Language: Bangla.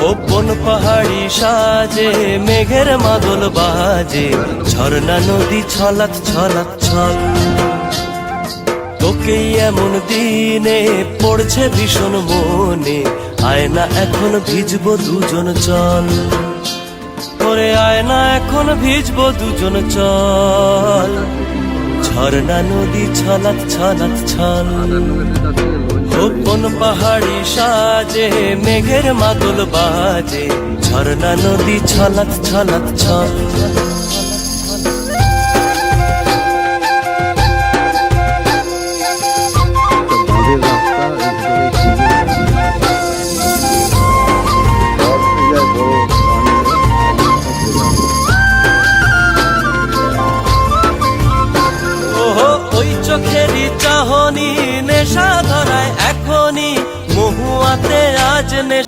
গোপন পাহাড়ি সাজে মেঘের মাদল বাজে, ঝর্ণা নদী ছলাৎ ছলাৎ ছল। তোকেই এমন দিনে পড়ছে ভীষণ মনে, আয়না এখন ভিজবো দুজন চল। ওরে আয়না এখন ভিজবো দুজন চল, ঝর্ণা নদী ছলাৎ ছলাৎ ছল। গোপন পাহাড়ি সাজে মেঘের মাদল বাজে, ঝর্ণা নদী ছলাৎ ছলাৎ ছল। ওই চোখেরই চাহনি নেশা ধরায় এখনই, মহুয়াতে আজ নেশা।